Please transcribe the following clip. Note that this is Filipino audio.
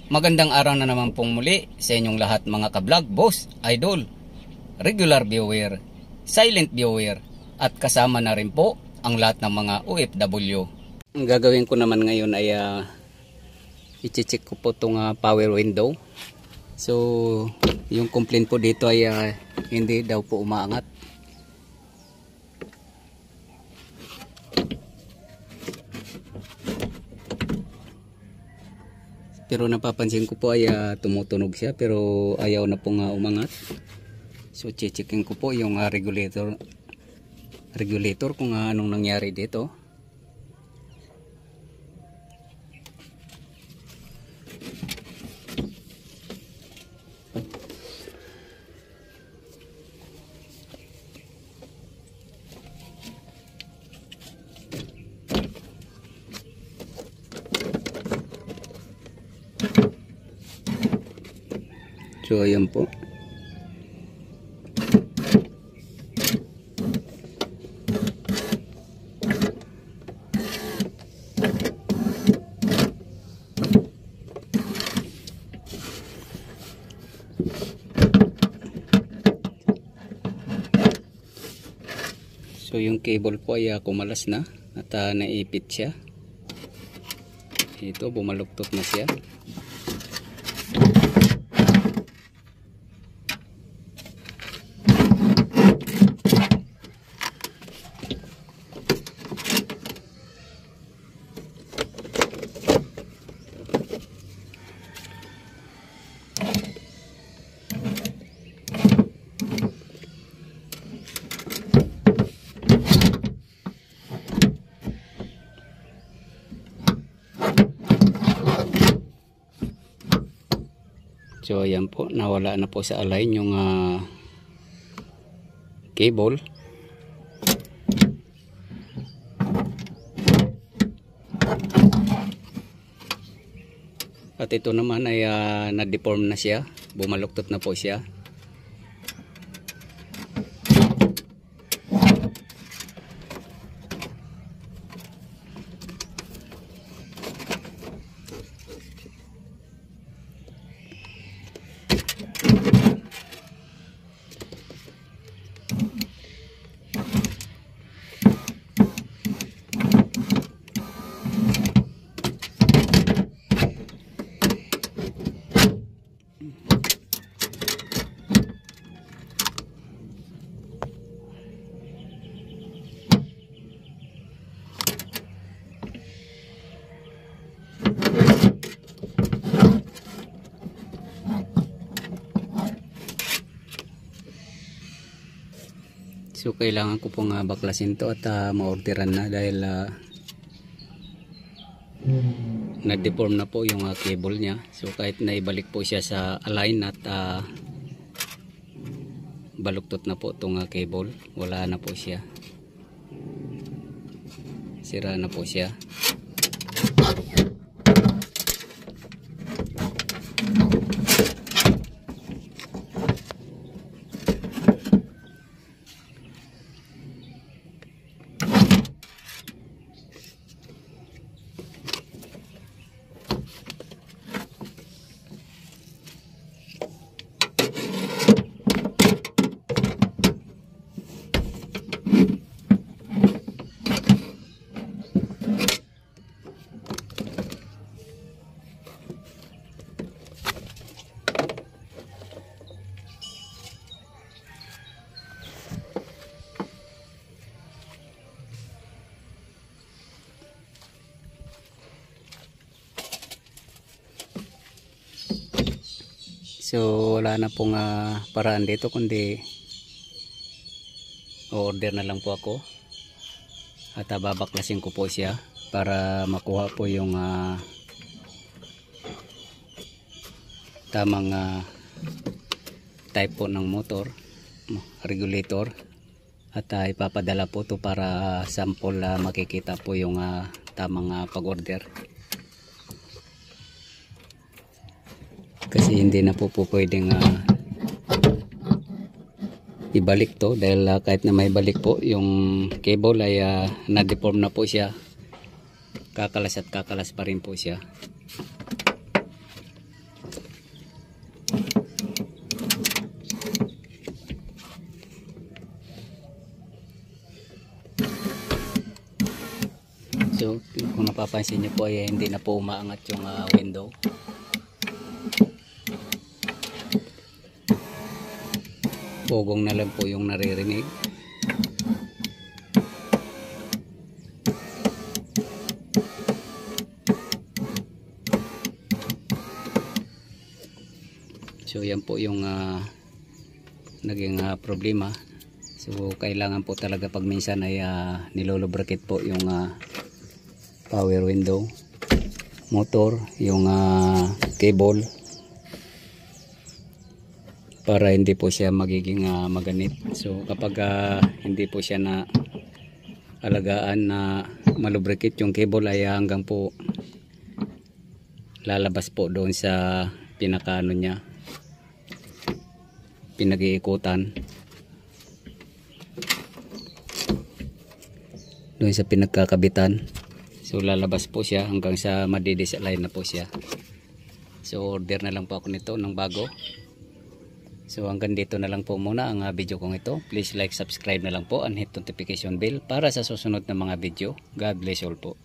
Magandang araw na naman pong muli sa inyong lahat mga ka-vlog, boss, idol, regular viewer, silent viewer, at kasama na rin po ang lahat ng mga OFW. Ang gagawin ko naman ngayon ay i-check ko po itong power window. So yung complaint po dito ay hindi daw po umaangat. Pero napapansin ko po ay tumutunog siya pero ayaw na pong umangat. So checkin ko po yung regulator kung anong nangyari dito. So ayan po. So yung cable po ay kumalas na at naipit siya. Ito, bumaluktot na siya. So ayan po, nawala na po sa align yung cable. At ito naman ay na-deform na siya, bumaluktot na po siya. So kailangan ko pong baklasin to at ma-orderan na dahil na-deform na po yung cable niya. So kahit na ibalik po siya sa align at baluktot na po itong cable, wala na po siya. Sira na po siya. So wala na pong paraan dito kundi order na lang po ako at babaklasin ko po siya para makuha po yung tamang type po ng motor regulator at ipapadala po to para sample makikita po yung tamang pag-order. Kasi hindi na po pwedeng ibalik to dahil kahit na may balik po yung cable ay na-deform na po siya, kakalas at kakalas pa rin po siya. So kung napapansin nyo po ay hindi na po umaangat yung window. Pugong na lang po yung naririnig. So yan po yung naging problema. So kailangan po talaga pag minsan ay nilolubricate po yung power window, motor, yung cable, para hindi po siya magiging maganit. So kapag hindi po siya na alagaan na malubricate yung cable ay hanggang po lalabas po doon sa pinakaano niya, pinag-iikutan, doon sa pinagkakabitan. So lalabas po siya hanggang sa madidisalign na po siya. So order na lang po ako nito ng bago. So hanggang dito na lang po muna ang video kong ito. Please like, subscribe na lang po and hit notification bell para sa susunod na mga video. God bless all po.